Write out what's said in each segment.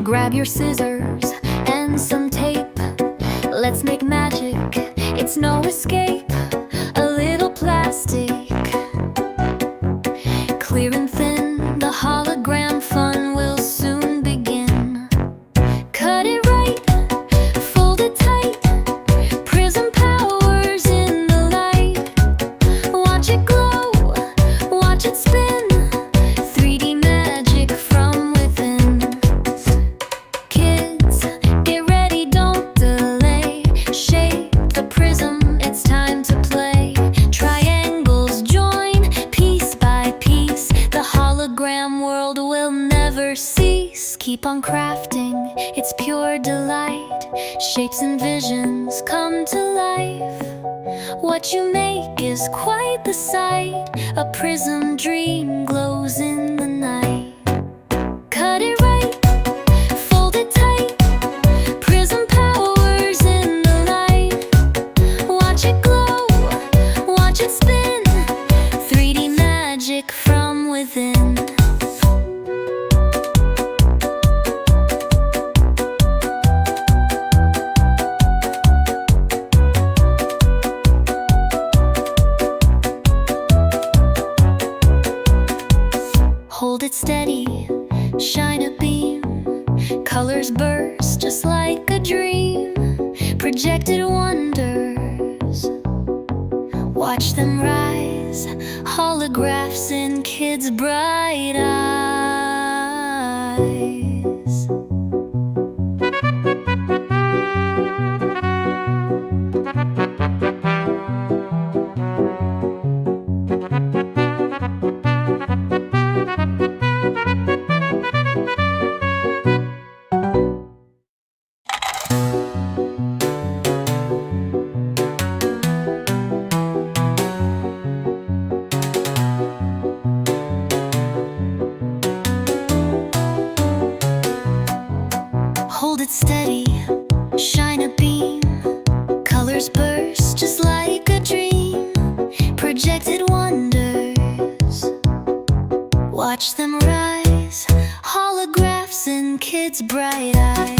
Grab your scissors and some tape. Let's make magic, it's no escape. A little plastic, clear and thin, the hologram fun will soon begin. Cut it right, fold it tight, prism powers in the light. Watch it glow, watch it spin, 3D magic from within. Kids, get ready, don't delay. Shape the prism, it's time to play. Triangles join, piece by piece. The hologram world will never cease. Keep on crafting, it's pure delight. Shapes and visions come to life. What you make is quite the sight. A prism dream glows in the night. Cut it right, fold it tight, prism powers in the light. Watch it glow, watch it spin, 3D magic from within. Hold it steady, shine a beam. Colors burst just like a dream. Projected wonders, watch them rise. Holographs in kids' bright eyes. Hold it steady, shine a beam. Colors burst just like a dream. Projected wonders, watch them rise. Holographs in kids' bright eyes.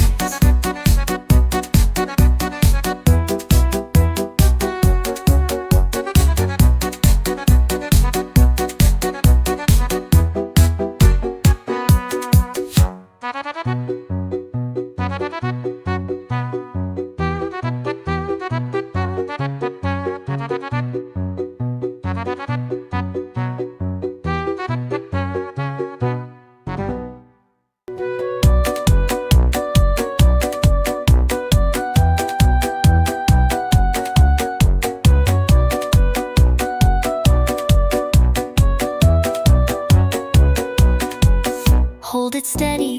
Hold it steady,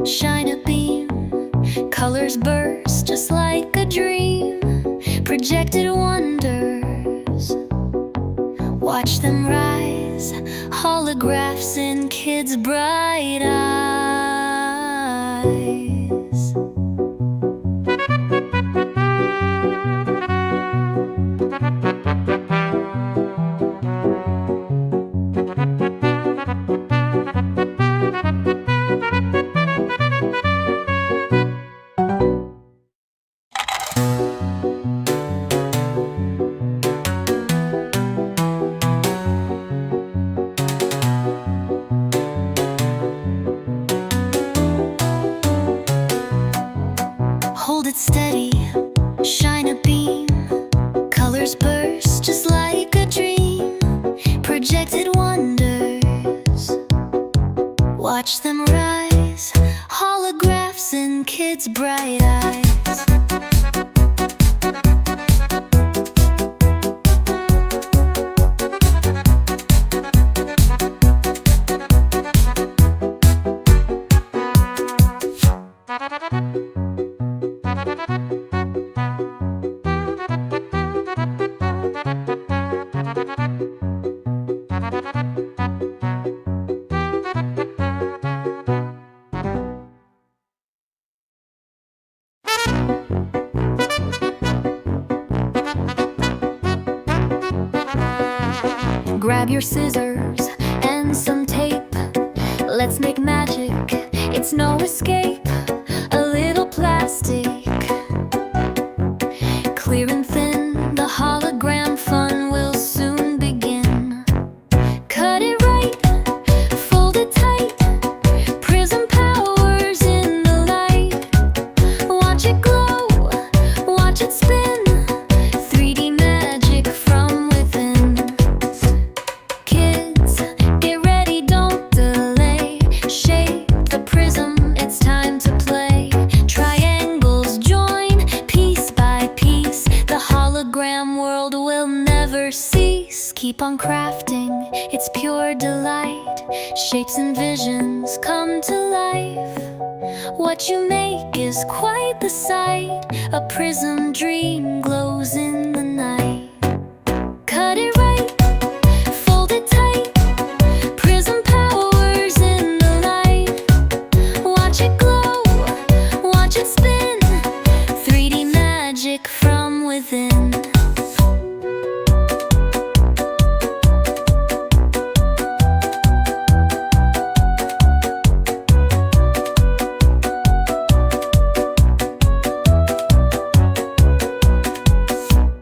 shine a beam. Colors burst just like a dream. Projected wonders, watch them rise. Holographs in kids' bright eyes. Hold it steady, shine a beam. Colors burst just like a dream. Projected wonders, watch them rise. Holographs in kids' bright eyes. Grab your scissors and some tape. Let's make magic, It's no escape, a little plastic, clear and thin. The hologram fun will soon begin. Cut it right, fold it tight, prism powers in the light. Watch it glow, watch it spin, 3D magic from within. Kids, get ready, don't delay. Shape the prism, it's time to play. Triangles join, piece by piece. The hologram world will never cease. Keep on crafting, it's pure delight. Shapes and visions come to life. What you make is quite the sight. A prism dream glows in the night. Cut it right, fold it tight, prism powers in the light. Watch it glow, watch it spin, 3D magic from within.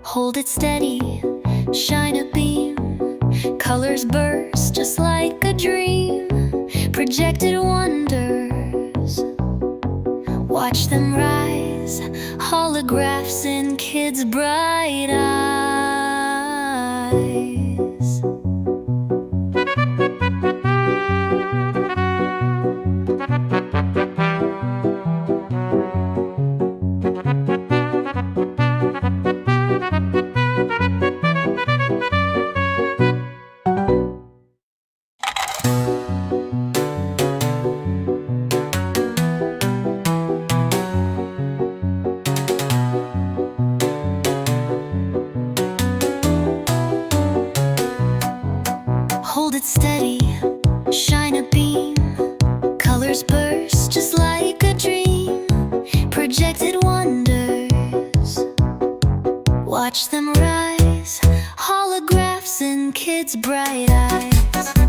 Hold it steady, shine a beam. Colors burst just like a dream. Projected wonders, watch them rise. Holographs in kids' bright eyes. Hold it steady, shine a beam. Colors burst just like a dream. Projected wonders, watch them rise. Holographs in kids' bright eyes.